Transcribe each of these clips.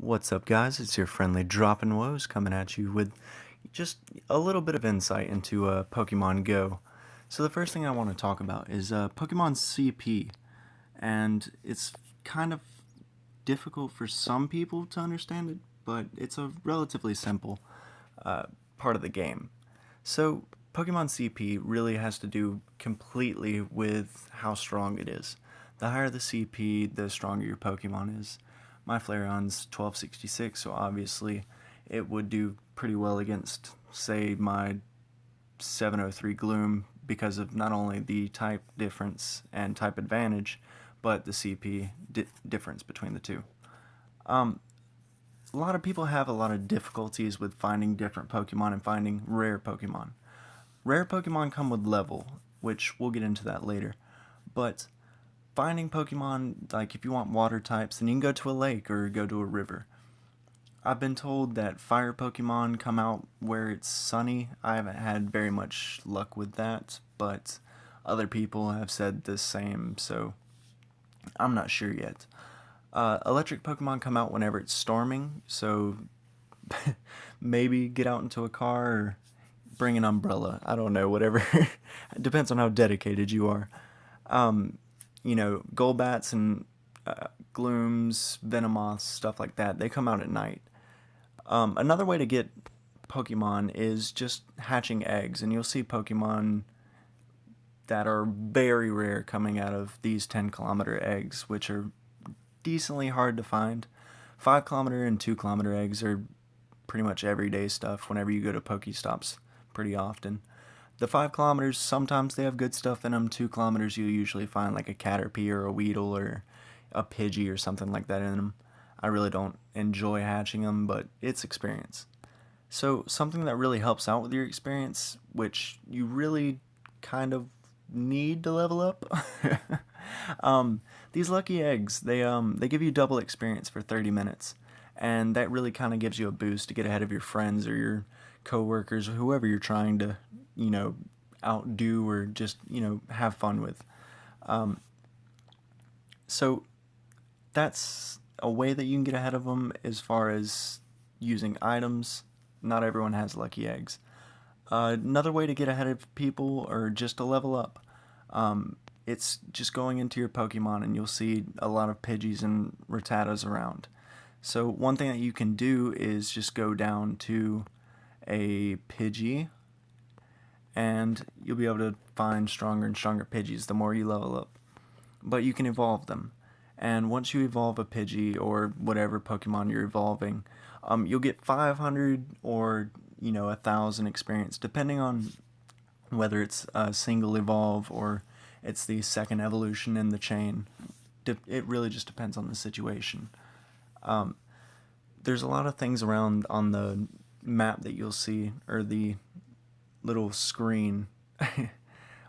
What's up, guys? It's your friendly Droppin' Woes coming at you with just a little bit of insight into Pokemon Go. So, the first thing I want to talk about is Pokemon CP, and it's kind of difficult for some people to understand it, but it's a relatively simple uh, part of the game. So, Pokemon CP really has to do completely with how strong it is. The higher the CP, the stronger your Pokemon is. My Flareon's 1266, so obviously it would do pretty well against, say, my 703 Gloom because of not only the type difference and type advantage, but the CP difference between the two. Um, a lot of people have a lot of difficulties with finding different Pokemon and finding rare Pokemon. Rare Pokemon come with level, which we'll get into that later. But finding Pokemon, like if you want water types, then you can go to a lake or go to a river. I've been told that fire Pokemon come out where it's sunny. I haven't had very much luck with that, but other people have said the same, so I'm not sure yet. Electric Pokemon come out whenever it's storming, so maybe get out into a car or bring an umbrella. I don't know, whatever. It depends on how dedicated you are. Um, Golbats and Glooms, Venomoths, stuff like that, they come out at night. Another way to get Pokemon is just hatching eggs, and you'll see Pokemon that are very rare coming out of these 10-kilometer eggs, which are decently hard to find. 5-kilometer and 2-kilometer eggs are pretty much everyday stuff whenever you go to Pokestops pretty often. The 5 kilometers, sometimes they have good stuff in them. 2 kilometers, you usually find like a Caterpie or a Weedle or a Pidgey or something like that in them. I really don't enjoy hatching them, but it's experience. So, something that really helps out with your experience, which you really kind of need to level up. um, these lucky eggs, they give you double experience for 30 minutes, and that really kind of gives you a boost to get ahead of your friends or your coworkers or whoever you're trying to, you know, outdo or just have fun with. Um, so that's a way that you can get ahead of them as far as using items. Not everyone has lucky eggs. Another way to get ahead of people or just to level up, it's just going into your Pokemon and you'll see a lot of Pidgeys and Rattatas around. So one thing that you can do is just go down to a Pidgey and you'll be able to find stronger and stronger Pidgeys the more you level up. But you can evolve them. And once you evolve a Pidgey or whatever Pokemon you're evolving, you'll get 500 or 1,000 experience, depending on whether it's a single evolve or it's the second evolution in the chain. It really just depends on the situation. Um, there's a lot of things around on the map that you'll see, or the little screen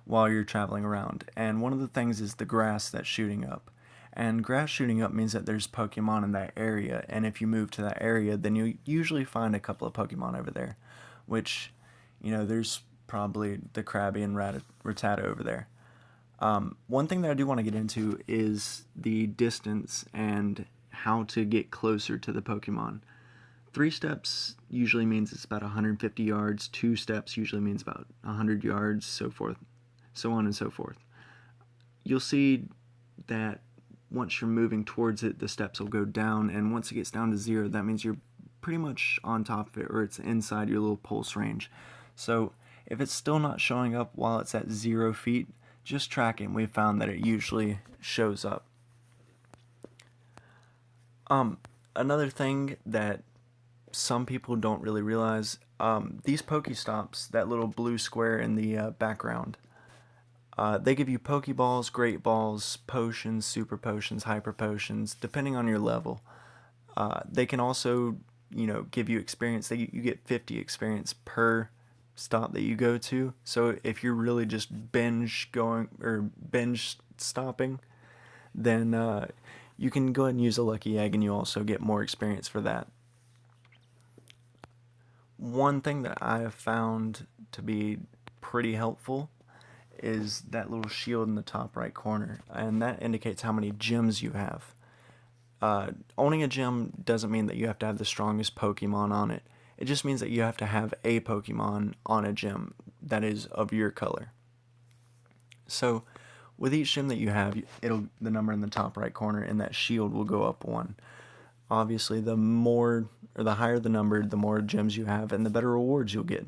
while you're traveling around. And one of the things is the grass that's shooting up. And grass shooting up means that there's Pokemon in that area, and if you move to that area, then you usually find a couple of Pokemon over there, which, there's probably the Krabby and Rattata over there. One thing that I do want to get into is the distance and how to get closer to the Pokemon. 3 steps usually means it's about 150 yards. 2 steps usually means about 100 yards, so forth, so on and so forth. You'll see that once you're moving towards it, the steps will go down, and once it gets down to 0, that means you're pretty much on top of it, or it's inside your little pulse range. So if it's still not showing up while it's at 0 feet, just track it, and we found that it usually shows up. Another thing that some people don't really realize, these Pokestops, that little blue square in the background, they give you Pokeballs, Great Balls, potions, super potions, hyper potions, depending on your level. They can also, give you experience. You get 50 experience per stop that you go to. So if you're really just binge stopping, then you can go ahead and use a lucky egg, and you also get more experience for that. One thing that I have found to be pretty helpful is that little shield in the top right corner, and that indicates how many gems you have. Owning a gym doesn't mean that you have to have the strongest Pokemon on it. It just means that you have to have a Pokemon on a gym that is of your color. So, with each gym that you have, the number in the top right corner in that shield will go up one. Obviously, the more or the higher the number, the more gems you have, and the better rewards you'll get.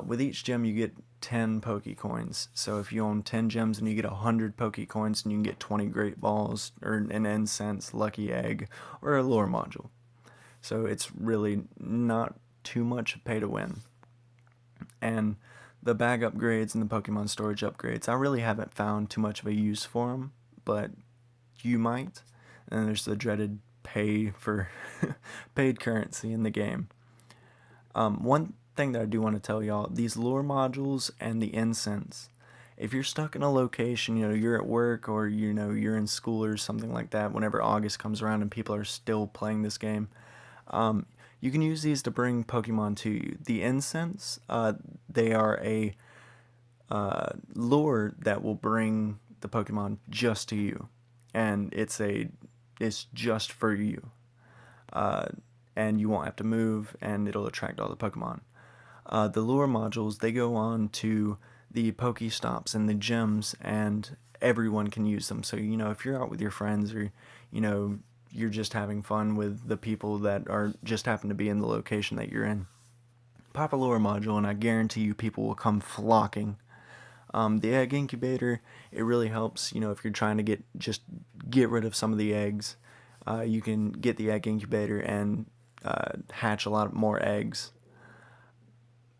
With each gem, you get 10 Pokecoins. So if you own 10 gems and you get 100 Pokecoins, and you can get 20 Great Balls, or an Incense, Lucky Egg, or a Lure Module. So it's really not too much pay to win. And the bag upgrades and the Pokemon storage upgrades, I really haven't found too much of a use for them, but you might. And there's the dreaded pay for paid currency in the game. One thing that I do want to tell y'all, these lure modules and the incense, if you're stuck in a location, you're at work, or you're in school or something like that, whenever August comes around and people are still playing this game, you can use these to bring Pokemon to you. The incense, they are a lure that will bring the Pokemon just to you, and it's just for you, and you won't have to move, and it'll attract all the Pokemon. The lure modules, they go on to the Pokestops and the gyms, and everyone can use them. So if you're out with your friends, or you're just having fun with the people that are just happen to be in the location that you're in, pop a lure module, and I guarantee you people will come flocking. The egg incubator, it really helps, if you're trying to get rid of some of the eggs. You can get the egg incubator and hatch a lot more eggs.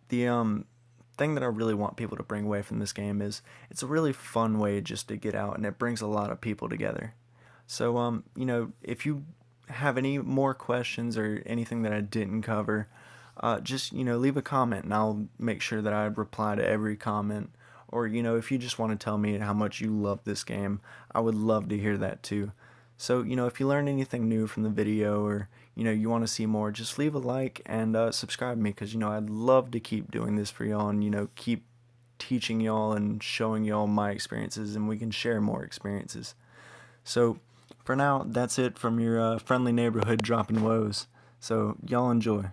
The thing that I really want people to bring away from this game is it's a really fun way just to get out, and it brings a lot of people together. So, if you have any more questions or anything that I didn't cover, just, leave a comment, and I'll make sure that I reply to every comment. Or, if you just want to tell me how much you love this game, I would love to hear that too. So, if you learned anything new from the video, or, you want to see more, just leave a like and subscribe to me, because, I'd love to keep doing this for y'all, and, keep teaching y'all and showing y'all my experiences, and we can share more experiences. So, for now, that's it from your friendly neighborhood dropping woes. So, y'all enjoy.